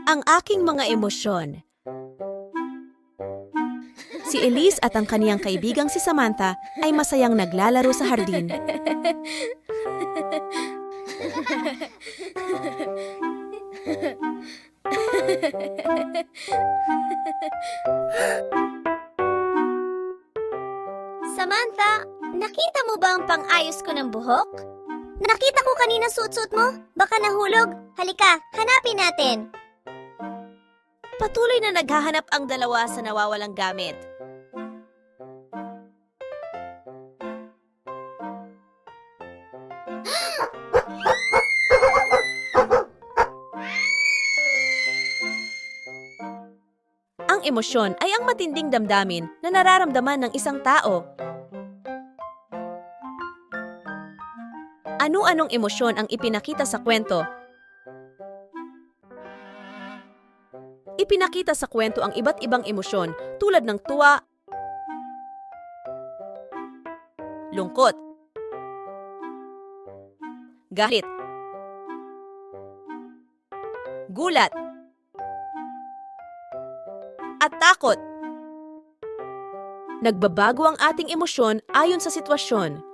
Ang aking mga emosyon. Si Elise at ang kaniyang kaibigang si Samantha ay masayang naglalaro sa hardin. Samantha, nakita mo ba ang pang-ayos ko ng buhok? Nakita ko kanina suot-suot mo. Baka nahulog. Halika, hanapin natin. Patuloy na naghahanap ang dalawa sa nawawalang gamit. Ang emosyon ay ang matinding damdamin na nararamdaman ng isang tao. Ano-anong emosyon ang ipinakita sa kwento? Ipinakita sa kwento ang iba't ibang emosyon tulad ng tuwa, lungkot, galit, gulat, at takot. Nagbabago ang ating emosyon ayon sa sitwasyon.